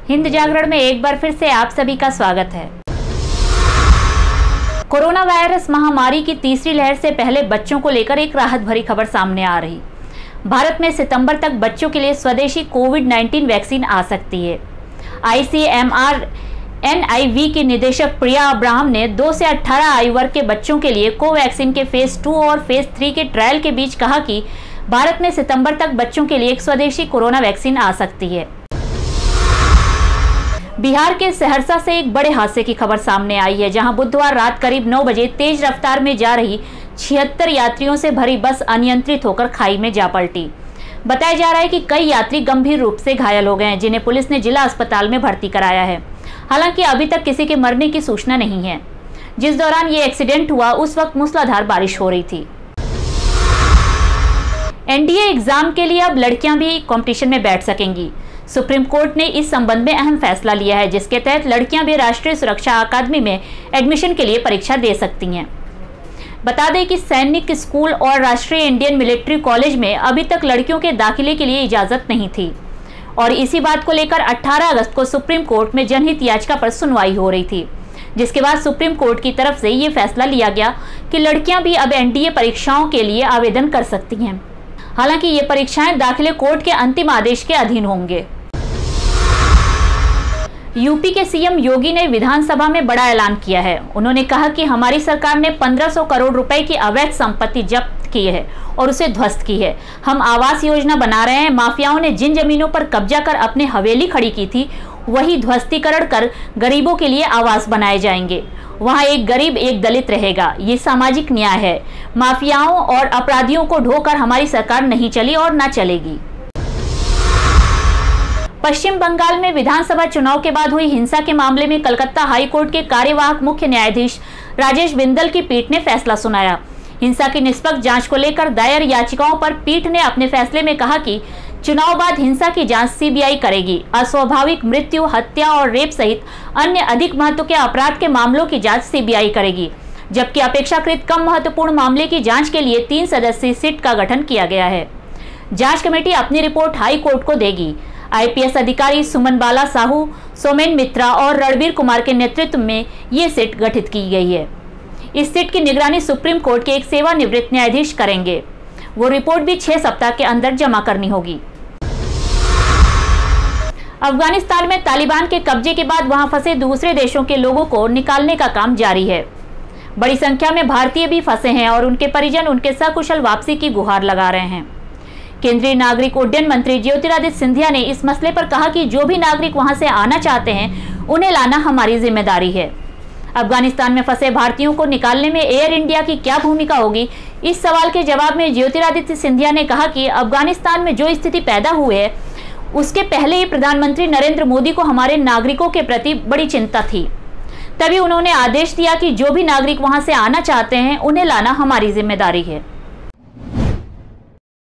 हिंद जागरण में एक बार फिर से आप सभी का स्वागत है। कोरोना वायरस महामारी की तीसरी लहर से पहले बच्चों को लेकर एक राहत भरी खबर सामने आ रही। भारत में सितंबर तक बच्चों के लिए स्वदेशी कोविड-19 वैक्सीन आ सकती है। ICMR NIV की निदेशक प्रिया अब्राहम ने 2 से 18 आयु वर्ग के बच्चों के लिए कोवैक्सीन के फेज 2 और फेज 3 के ट्रायल के बीच कहा कि भारत में सितंबर तक बच्चों के लिए एक स्वदेशी कोरोना वैक्सीन आ सकती है। बिहार के सहरसा से एक बड़े हादसे की खबर सामने आई है, जहां बुधवार रात करीब 9 बजे तेज रफ्तार में जा रही 76 यात्रियों से भरी बस अनियंत्रित होकर खाई में जा पलटी। बताया जा रहा है कि कई यात्री गंभीर रूप से घायल हो गए हैं, जिन्हें पुलिस ने जिला अस्पताल में भर्ती कराया है। हालांकि अभी तक किसी के मरने की सूचना नहीं है। जिस दौरान ये एक्सीडेंट हुआ उस वक्त मूसलाधार बारिश हो रही थी। NDA एग्जाम के लिए अब लड़कियां भी कंपटीशन में बैठ सकेंगी। सुप्रीम कोर्ट ने इस संबंध में अहम फैसला लिया है, जिसके तहत लड़कियां भी राष्ट्रीय सुरक्षा अकादमी में एडमिशन के लिए परीक्षा दे सकती हैं। बता दें कि सैनिक स्कूल और राष्ट्रीय इंडियन मिलिट्री कॉलेज में अभी तक लड़कियों के दाखिले के लिए इजाजत नहीं थी और इसी बात को लेकर 18 अगस्त को सुप्रीम कोर्ट में जनहित याचिका पर सुनवाई हो रही थी, जिसके बाद सुप्रीम कोर्ट की तरफ से ये फैसला लिया गया कि लड़कियां भी अब NDA परीक्षाओं के लिए आवेदन कर सकती हैं। हालांकि ये परीक्षाएं दाखिले कोर्ट के अंतिम आदेश के अधीन होंगे। यूपी के सीएम योगी ने विधानसभा में बड़ा ऐलान किया है। उन्होंने कहा कि हमारी सरकार ने 1500 करोड़ रुपए की अवैध संपत्ति जब्त की है और उसे ध्वस्त की है। हम आवास योजना बना रहे हैं। माफियाओं ने जिन जमीनों पर कब्जा कर अपने हवेली खड़ी की थी, वही ध्वस्तीकरण कर गरीबों के लिए आवास बनाए जाएंगे। वहां एक गरीब एक दलित रहेगा। ये सामाजिक न्याय है। माफियाओं और अपराधियों को ढोकर हमारी सरकार नहीं चली और न चलेगी। पश्चिम बंगाल में विधानसभा चुनाव के बाद हुई हिंसा के मामले में कलकत्ता हाई कोर्ट के कार्यवाहक मुख्य न्यायाधीश राजेश बिंदल की पीठ ने फैसला सुनाया। हिंसा की निष्पक्ष जांच को लेकर दायर याचिकाओं पर पीठ ने अपने फैसले में कहा कि चुनाव बाद हिंसा की जांच CBI करेगी। अस्वाभाविक मृत्यु, हत्या और रेप सहित अन्य अधिक महत्व के अपराध के मामलों की जांच CBI करेगी, जबकि अपेक्षाकृत कम महत्वपूर्ण मामले की जांच के लिए 3 सदस्यीय सिट का गठन किया गया है। जांच कमेटी अपनी रिपोर्ट हाई कोर्ट को देगी। IPS अधिकारी सुमन बाला साहू, सोमेन मित्रा और रणबीर कुमार के नेतृत्व में ये सिट गठित की गई है। इस सिट की निगरानी सुप्रीम कोर्ट के एक सेवानिवृत्त न्यायाधीश करेंगे। वो रिपोर्ट भी 6 सप्ताह के अंदर जमा करनी होगी। अफगानिस्तान में तालिबान के कब्जे के बाद वहां फंसे दूसरे देशों के लोगों को निकालने का काम जारी है। बड़ी संख्या में भारतीय भी फंसे हैं और उनके परिजन उनके सकुशल वापसी की गुहार लगा रहे हैं। केंद्रीय नागरिक उड्डयन मंत्री ज्योतिरादित्य सिंधिया ने इस मसले पर कहा कि जो भी नागरिक वहां से आना चाहते हैं, उन्हें लाना हमारी जिम्मेदारी है। अफगानिस्तान में फंसे भारतीयों को निकालने में एयर इंडिया की क्या भूमिका होगी? इस सवाल के जवाब में ज्योतिरादित्य सिंधिया ने कहा कि अफगानिस्तान में जो स्थिति पैदा हुई है, उसके पहले ही प्रधानमंत्री नरेंद्र मोदी को हमारे नागरिकों के प्रति बड़ी चिंता थी। तभी उन्होंने आदेश दिया कि जो भी नागरिक वहां से आना चाहते हैं, उन्हें लाना हमारी जिम्मेदारी है।